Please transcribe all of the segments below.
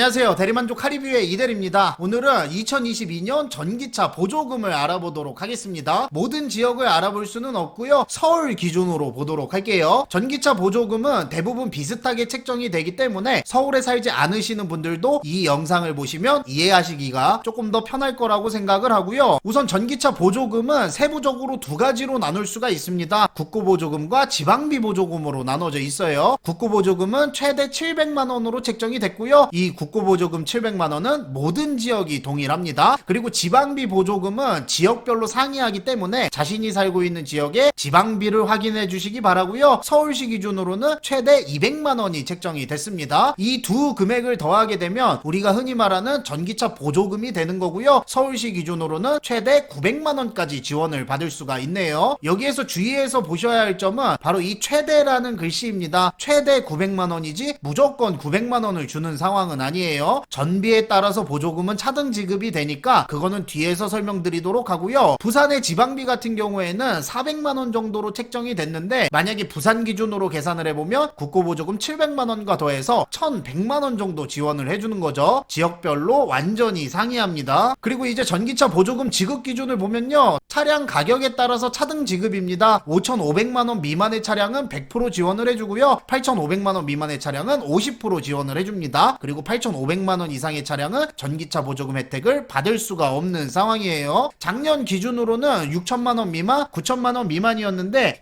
안녕하세요. 대리만족 카리뷰의 이대리입니다. 오늘은 2022년 전기차 보조금을 알아보도록 하겠습니다. 모든 지역을 알아볼 수는 없고요. 서울 기준으로 보도록 할게요. 전기차 보조금은 대부분 비슷하게 책정이 되기 때문에 서울에 살지 않으시는 분들도 이 영상을 보시면 이해하시기가 조금 더 편할 거라고 생각을 하고요. 우선 전기차 보조금은 세부적으로 두 가지로 나눌 수가 있습니다. 국고보조금과 지방비 보조금으로 나눠져 있어요. 국고보조금은 최대 700만원으로 책정이 됐고요. 이 국고보조금 700만원은 모든 지역이 동일합니다. 그리고 지방비 보조금은 지역별로 상이하기 때문에 자신이 살고 있는 지역의 지방비를 확인해 주시기 바라고요. 서울시 기준으로는 최대 200만원이 책정이 됐습니다. 이 두 금액을 더하게 되면 우리가 흔히 말하는 전기차 보조금이 되는 거고요. 서울시 기준으로는 최대 900만원까지 지원을 받을 수가 있네요. 여기에서 주의해서 보셔야 할 점은 바로 이 최대라는 글씨입니다. 최대 900만원이지 무조건 900만원을 주는 상황은 아니에요. 전비에 따라서 보조금은 차등 지급이 되니까 그거는 뒤에서 설명드리도록 하고요. 부산의 지방비 같은 경우에는 400만원 정도로 책정이 됐는데 만약에 부산 기준으로 계산을 해보면 국고보조금 700만원과 더해서 1100만원 정도 지원을 해주는 거죠. 지역별로 완전히 상이합니다. 그리고 이제 전기차 보조금 지급 기준을 보면요. 차량 가격에 따라서 차등 지급입니다. 5,500만원 미만의 차량은 100% 지원을 해주고요. 8,500만원 미만의 차량은 50% 지원을 해줍니다. 그리고 8,500만원 이상의 차량은 전기차 보조금 혜택을 받을 수가 없는 상황이에요. 작년 기준으로는 6천만원 미만, 9천만원 미만이었는데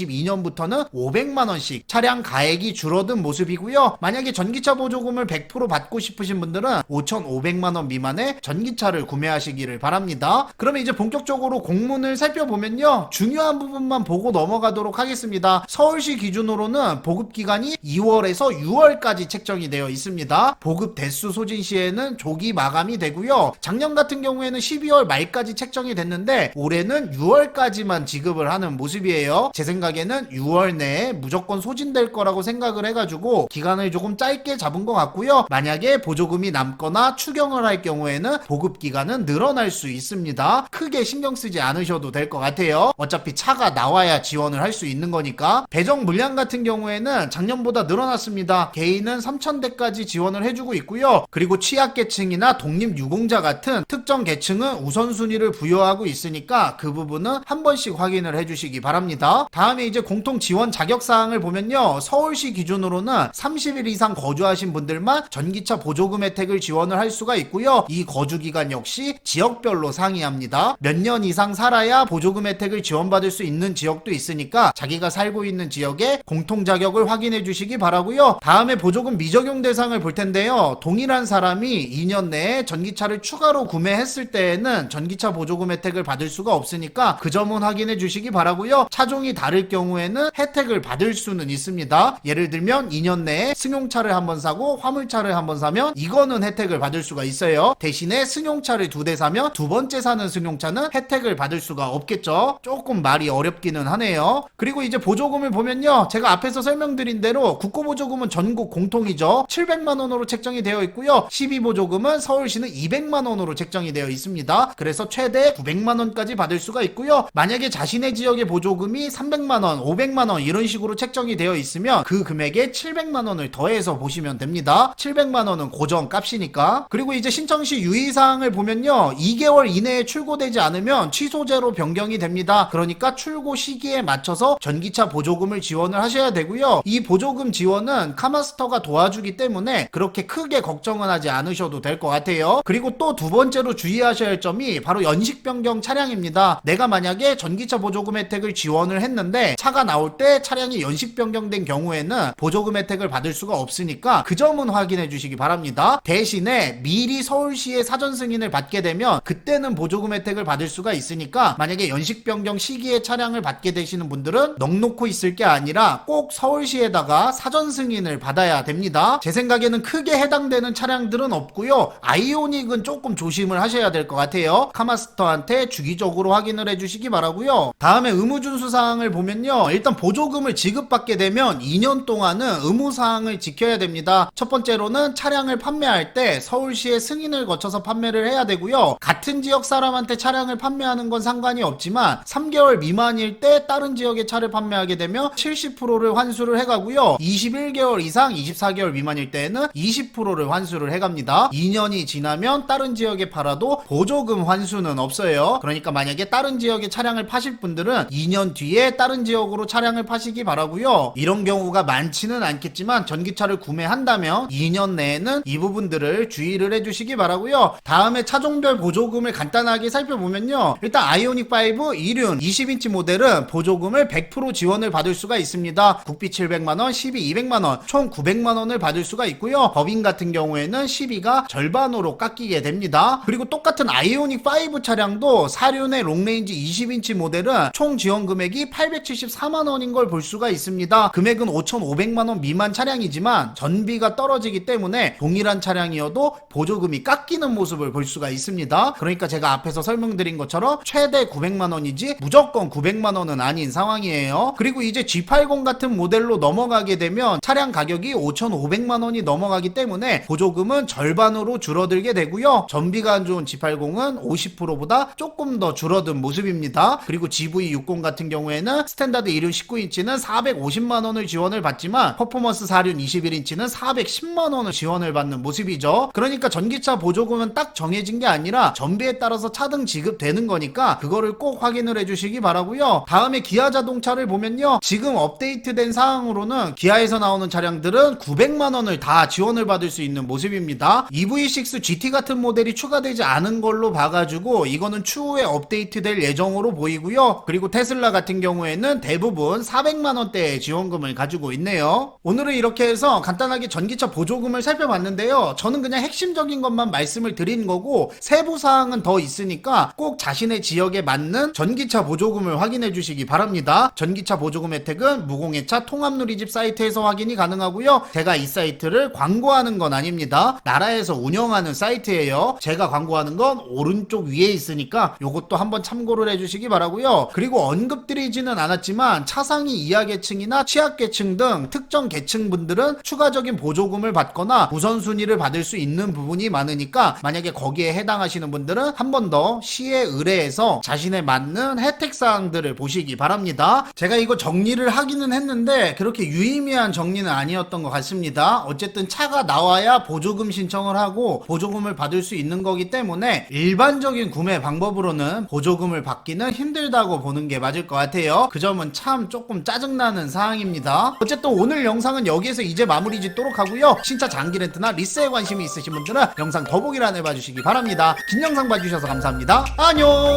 2022년부터는 500만원씩 차량 가액이 줄어든 모습이고요. 만약에 전기차 보조금을 100% 받고 싶으신 분들은 5,500만원 미만의 전기차를 구매하시기를 바랍니다. 그러면 이제 본격적으로 공문을 살펴보면요. 중요한 부분만 보고 넘어가도록 하겠습니다. 서울시 기준으로는 보급기간이 2월에서 6월까지 책정이 되어 있습니다. 보급 대수 소진 시에는 조기 마감이 되고요. 작년 같은 경우에는 12월 말까지 책정이 됐는데 올해는 6월까지만 지급을 하는 모습이에요. 제 생각에는 6월 내에 무조건 소진될 거라고 생각을 해가지고 기간을 조금 짧게 잡은 것 같고요. 만약에 보조금이 남거나 추경을 할 경우에는 보급기간은 늘어날 수 있습니다. 크게 신경 쓰지 않으셔도 될 것 같아요. 어차피 차가 나와야 지원을 할 수 있는 거니까. 배정 물량 같은 경우에는 작년보다 늘어났습니다. 개인은 3,000대까지 지원을 해주고 있고요. 그리고 취약계층이나 독립유공자 같은 특정 계층은 우선순위를 부여하고 있으니까 그 부분은 한 번씩 확인을 해주시기 바랍니다. 다음에 이제 공통지원 자격사항을 보면요. 서울시 기준으로는 30일 이상 거주하신 분들만 전기차 보조금 혜택을 지원을 할 수가 있고요. 이 거주기간 역시 지역별로 상이합니다. 몇 년 이상 살아야 보조금 혜택을 지원받을 수 있는 지역도 있으니까 자기가 살고 있는 지역의 공통자격을 확인해 주시기 바라고요. 다음에 보조금 미적용 대상을 볼 텐데요. 동일한 사람이 2년 내에 전기차를 추가로 구매했을 때에는 전기차 보조금 혜택을 받을 수가 없으니까 그 점은 확인해 주시기 바라고요. 차종이 다를 경우에는 혜택을 받을 수는 있습니다. 예를 들면 2년 내에 승용차를 한번 사고 화물차를 한번 사면 이거는 혜택을 받을 수가 있어요. 대신에 승용차를 2대 사면 두 번째 사는 승용차는 혜택을 받을 수가 없겠죠. 조금 말이 어렵기는 하네요. 그리고 이제 보조금을 보면요. 제가 앞에서 설명드린 대로 국고보조금은 전국 공통이죠. 700만원으로 책정이 되어 있고요. 시비보조금은 서울시는 200만원으로 책정이 되어 있습니다. 그래서 최대 900만원까지 받을 수가 있고요. 만약에 자신의 지역의 보조금이 300만원, 500만원 이런 식으로 책정이 되어 있으면 그 금액에 700만원을 더해서 보시면 됩니다. 700만원은 고정값이니까. 그리고 이제 신청시 유의사항을 보면요. 2개월 이내에 출고되지 않으면 취소제로 변경이 됩니다. 그러니까 출고 시기에 맞춰서 전기차 보조금을 지원을 하셔야 되고요. 이 보조금 지원은 카마스터가 도와주기 때문에 그렇게 크게 걱정은 하지 않으셔도 될 것 같아요. 그리고 또 두 번째로 주의하셔야 할 점이 바로 연식 변경 차량입니다. 내가 만약에 전기차 보조금 혜택을 지원을 했는데 차가 나올 때 차량이 연식 변경된 경우에는 보조금 혜택을 받을 수가 없으니까 그 점은 확인해 주시기 바랍니다. 대신에 미리 서울시의 사전 승인을 받게 되면 그때는 보조금 혜택을 받을 수가 있으니까 만약에 연식 변경 시기에 차량을 받게 되시는 분들은 넋놓고 있을 게 아니라 꼭 서울시에다가 사전 승인을 받아야 됩니다. 제 생각에는 크게 해당되는 차량들은 없고요. 아이오닉은 조금 조심을 하셔야 될 것 같아요. 카마스터한테 주기적으로 확인을 해주시기 바라고요. 다음에 의무준수사항을 보면요. 일단 보조금을 지급받게 되면 2년 동안은 의무사항을 지켜야 됩니다. 첫 번째로는 차량을 판매할 때 서울시의 승인을 거쳐서 판매를 해야 되고요. 같은 지역 사람한테 차량을 판매하는 판매하는 건 상관이 없지만 3개월 미만일 때 다른 지역의 차를 판매하게 되면 70%를 환수를 해가고요. 21개월 이상 24개월 미만일 때에는 20%를 환수를 해갑니다. 2년이 지나면 다른 지역에 팔아도 보조금 환수는 없어요. 그러니까 만약에 다른 지역에 차량을 파실 분들은 2년 뒤에 다른 지역으로 차량을 파시기 바라고요. 이런 경우가 많지는 않겠지만 전기차를 구매한다면 2년 내에는 이 부분들을 주의를 해주시기 바라고요. 다음에 차종별 보조금을 간단하게 살펴보면요. 일단 아이오닉5 이륜 20인치 모델은 보조금을 100% 지원을 받을 수가 있습니다. 국비 700만원, 12 200만원, 총 900만원을 받을 수가 있고요. 법인 같은 경우에는 12가 절반으로 깎이게 됩니다. 그리고 똑같은 아이오닉5 차량도 사륜의 롱레인지 20인치 모델은 총 지원 금액이 874만원인 걸 볼 수가 있습니다. 금액은 5,500만원 미만 차량이지만 전비가 떨어지기 때문에 동일한 차량이어도 보조금이 깎이는 모습을 볼 수가 있습니다. 그러니까 제가 앞에서 설명드린 것처럼 최대 900만원이지 무조건 900만원은 아닌 상황이에요. 그리고 이제 G80 같은 모델로 넘어가게 되면 차량 가격이 5,500만원이 넘어가기 때문에 보조금은 절반으로 줄어들게 되고요. 전비가 안 좋은 G80은 50%보다 조금 더 줄어든 모습입니다. 그리고 GV60 같은 경우에는 스탠다드 1륜 19인치는 450만원을 지원을 받지만 퍼포먼스 4륜 21인치는 410만원을 지원을 받는 모습이죠. 그러니까 전기차 보조금은 딱 정해진 게 아니라 전비에 따라서 차등 지급되는 거니까 그거를 꼭 확인을 해주시기 바라고요. 다음에 기아 자동차를 보면요. 지금 업데이트된 사항으로는 기아에서 나오는 차량들은 900만원을 다 지원을 받을 수 있는 모습입니다. EV6 GT 같은 모델이 추가되지 않은 걸로 봐가지고 이거는 추후에 업데이트될 예정으로 보이고요. 그리고 테슬라 같은 경우에는 대부분 400만원대의 지원금을 가지고 있네요. 오늘은 이렇게 해서 간단하게 전기차 보조금을 살펴봤는데요. 저는 그냥 핵심적인 것만 말씀을 드린 거고 세부사항은 더 있으니까 꼭 자신의 지역에 맞는 전기차 보조금을 확인해 주시기 바랍니다. 전기차 보조금 혜택은 무공해차 통합누리집 사이트에서 확인이 가능하고요. 제가 이 사이트를 광고하는 건 아닙니다. 나라에서 운영하는 사이트예요. 제가 광고하는 건 오른쪽 위에 있으니까 요것도 한번 참고를 해주시기 바라고요. 그리고 언급드리지는 않았지만 차상위 이하계층이나 취약계층 등 특정 계층분들은 추가적인 보조금을 받거나 우선순위를 받을 수 있는 부분이 많으니까 만약에 거기에 해당하시는 분들은 한 번 더 시에 의뢰해서 자신에 맞는 혜택사항들을 보시기 바랍니다. 제가 이거 정리를 하기는 했는데 그렇게 유의미한 정리는 아니었던 것 같습니다. 어쨌든 차가 나와야 보조금 신청을 하고 보조금을 받을 수 있는 거기 때문에 일반적인 구매 방법으로는 보조금을 받기는 힘들다고 보는 게 맞을 것 같아요. 그 점은 참 조금 짜증나는 사항입니다. 어쨌든 오늘 영상은 여기에서 이제 마무리 짓도록 하고요. 신차 장기 렌트나 리스에 관심이 있으신 분들은 영상 더보기란에 봐주시기 바랍니다. 긴 영상 봐주셔서 감사합니다. 안녕.